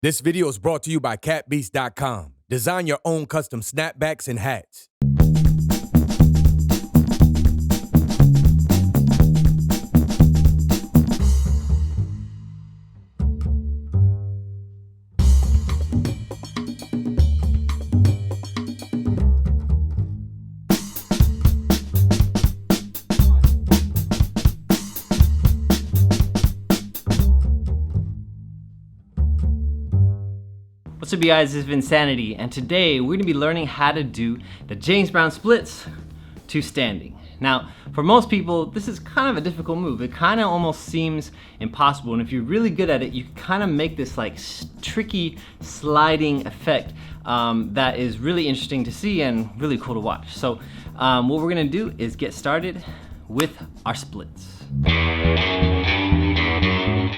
This video is brought to you by catbeast.com. Design your own custom snapbacks and hats. What's up, you guys? This is Vincanity, and today we're gonna be learning how to do the James Brown splits to standing. Now, for most people, this is kind of a difficult move. It kind of almost seems impossible, and if you're really good at it, you can kind of make this like tricky sliding effect that is really interesting to see and really cool to watch. So what we're gonna do is get started with our splits.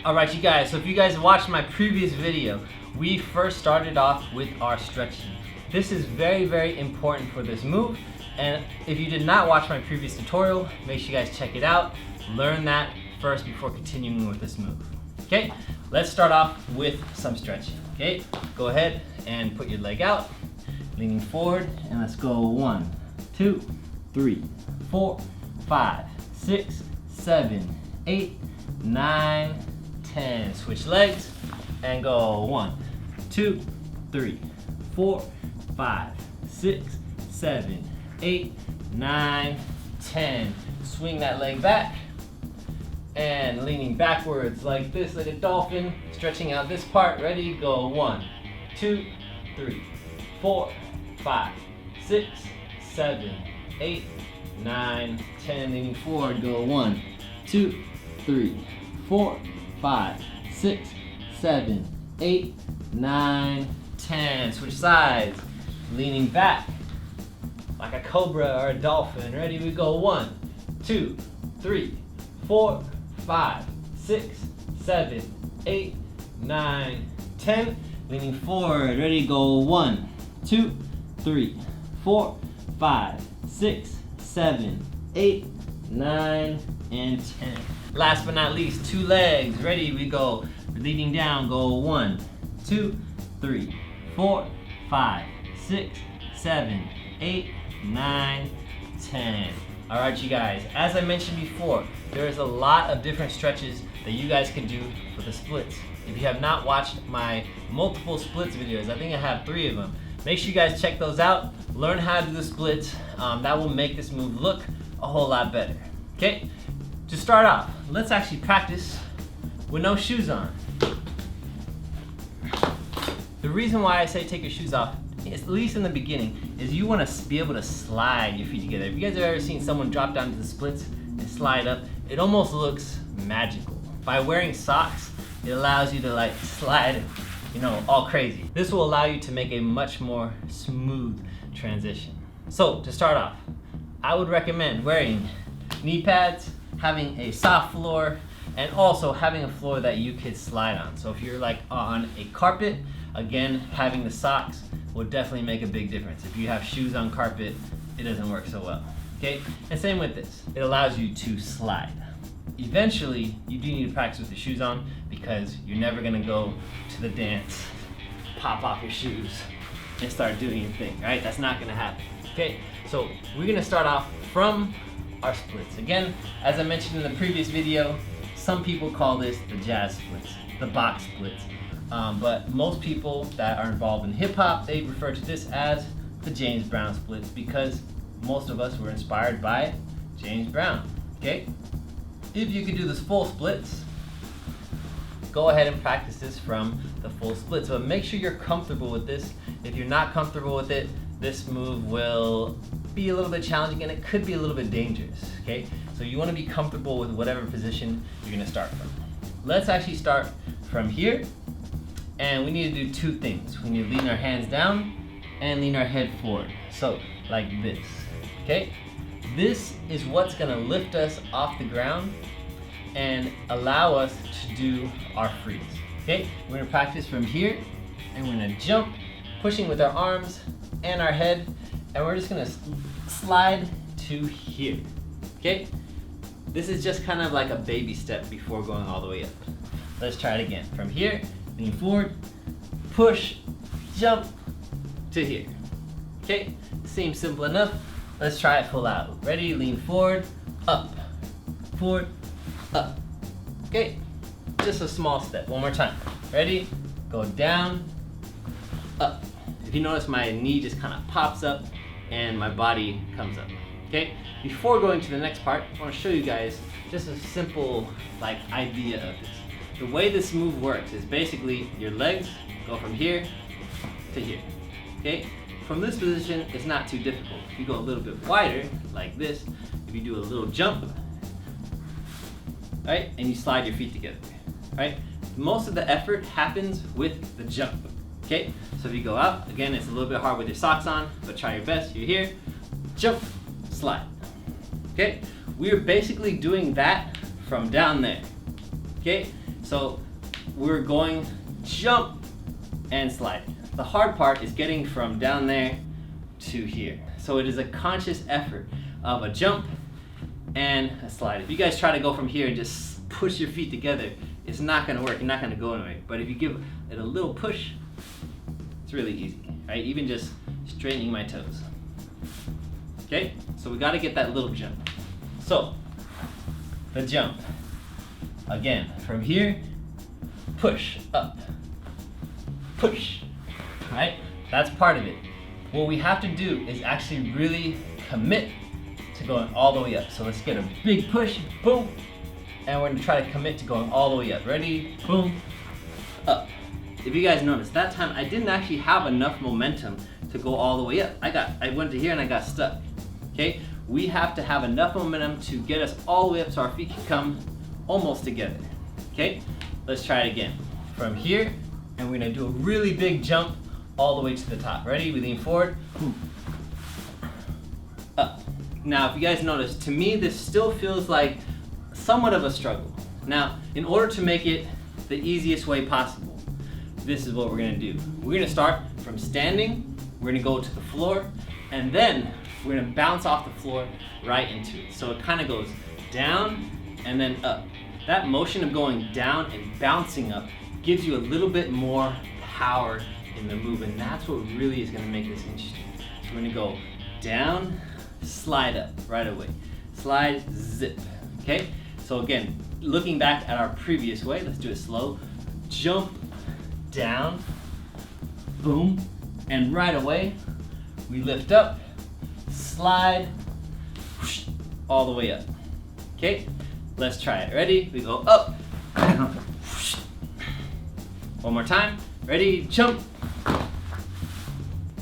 All right, you guys, so if you guys watched my previous video, we first started off with our stretching. This is very, very important for this move. And if you did not watch my previous tutorial, make sure you guys check it out. Learn that first before continuing with this move. Okay, let's start off with some stretching. Okay, go ahead and put your leg out, leaning forward, and let's go 1, 2, 3, 4, 5, 6, 7, 8, 9, 10. Switch legs and go 1, 2, 3, 4, 5, 6, 7, 8, 9, 10. Swing that leg back and leaning backwards like this, like a dolphin, stretching out this part. Ready? Go 1, 2, 3, 4, 5, 6, 7, 8, 9, 10. Leaning forward. Go 1, 2, 3, 4, 5, 6, 7, 8, 9, 10. Switch sides. Leaning back like a cobra or a dolphin. Ready? We go 1, 2, 3, 4, 5, 6, 7, 8, 9, 10. Leaning forward. Ready? Go 1, 2, 3, 4, 5, 6, 7, 8, 9, and 10. Last but not least, two legs. Ready? We go leading down. Go 1, 2, 3, 4, 5, 6, 7, 8, 9, 10. All right, you guys, as I mentioned before, there's a lot of different stretches that you guys can do for the splits. If you have not watched my multiple splits videos, I think I have 3 of them. Make sure you guys check those out. Learn how to do the splits. That will make this move look a whole lot better. Okay, to start off, let's actually practice with no shoes on. The reason why I say take your shoes off, at least in the beginning, is you want to be able to slide your feet together. If you guys have ever seen someone drop down to the splits and slide up, it almost looks magical. By wearing socks, it allows you to like slide, all crazy. This will allow you to make a much more smooth transition. So to start off, I would recommend wearing knee pads, having a soft floor, and also having a floor that you could slide on. So if you're like on a carpet, again, having the socks will definitely make a big difference. If you have shoes on carpet, it doesn't work so well, okay? And same with this, it allows you to slide. Eventually, you do need to practice with the shoes on because you're never gonna go to the dance, pop off your shoes, and start doing your thing, right? That's not gonna happen, okay? So we're gonna start off from our splits. Again, as I mentioned in the previous video, some people call this the jazz splits, the box splits. But most people that are involved in hip hop, they refer to this as the James Brown splits because most of us were inspired by James Brown, okay? If you could do this full splits, go ahead and practice this from the full splits. But make sure you're comfortable with this. If you're not comfortable with it, this move will be a little bit challenging and it could be a little bit dangerous, okay? So you wanna be comfortable with whatever position you're gonna start from. Let's actually start from here. And we need to do 2 things. We need to lean our hands down and lean our head forward. So, like this, okay? This is what's gonna lift us off the ground and allow us to do our freeze, okay? We're gonna practice from here, and we're gonna jump, pushing with our arms and our head, and we're just gonna slide to here, okay? This is just kind of like a baby step before going all the way up. Let's try it again. From here, lean forward, push, jump to here. Okay, seems simple enough. Let's try it full out. Ready, lean forward, up, up. Okay, just a small step. One more time. Ready, go down, up. If you notice, my knee just kind of pops up and my body comes up. Okay, before going to the next part, I want to show you guys just a simple idea of this. The way this move works is basically your legs go from here to here. Okay, from this position, it's not too difficult. If you go a little bit wider, like this, if you do a little jump, right, and you slide your feet together, right, most of the effort happens with the jump. Okay, so if you go out, again, it's a little bit hard with your socks on, but try your best. You're here, jump, slide. Okay, we're basically doing that from down there. Okay, so we're going jump and slide. The hard part is getting from down there to here. So it is a conscious effort of a jump and a slide. If you guys try to go from here and just push your feet together, it's not gonna work, you're not gonna go anywhere. But if you give it a little push, it's really easy, right? Even just straightening my toes. Okay, so we gotta get that little jump. So, the jump. Again, from here, push, up, push, right? That's part of it. What we have to do is actually really commit to going all the way up. So let's get a big push, boom, and we're gonna try to commit to going all the way up. Ready, boom, up. If you guys noticed, that time I didn't actually have enough momentum to go all the way up. I went to here and I got stuck, okay? We have to have enough momentum to get us all the way up so our feet can come almost together, okay? Let's try it again. From here, and we're gonna do a really big jump all the way to the top. Ready? We lean forward, up. Now, if you guys notice, to me, this still feels like somewhat of a struggle. Now, in order to make it the easiest way possible, this is what we're gonna do. We're gonna start from standing, we're gonna go to the floor, and then we're gonna bounce off the floor right into it. So it kind of goes down and then up. That motion of going down and bouncing up gives you a little bit more power in the move, and that's what really is gonna make this interesting. So we're gonna go down, slide up right away. Slide, zip, okay? So again, looking back at our previous way, let's do it slow. Jump, down, boom, and right away, we lift up, slide, whoosh, all the way up. Okay, let's try it. Ready? We go up, down, whoosh. One more time. Ready? Jump.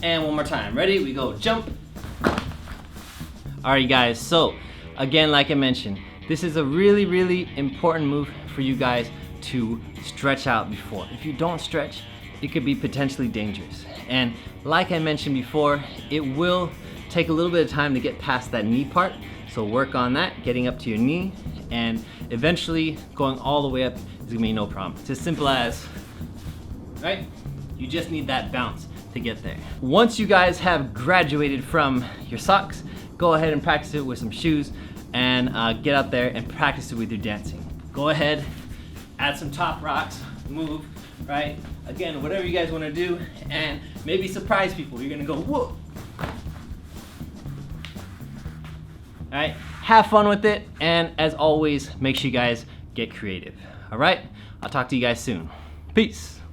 And one more time. Ready? We go jump. All right, guys, so again, like I mentioned, this is a really, really important move for you guys to stretch out before. If you don't stretch, it could be potentially dangerous. And like I mentioned before, it will take a little bit of time to get past that knee part. So work on that, getting up to your knee, and eventually going all the way up is gonna be no problem. It's as simple as, right? You just need that bounce to get there. Once you guys have graduated from your socks, go ahead and practice it with some shoes and get out there and practice it with your dancing. Go ahead, add some top rocks, move, right? Again, whatever you guys wanna do, and maybe surprise people. You're gonna go, whoa. All right, have fun with it, and as always, make sure you guys get creative. All right, I'll talk to you guys soon. Peace.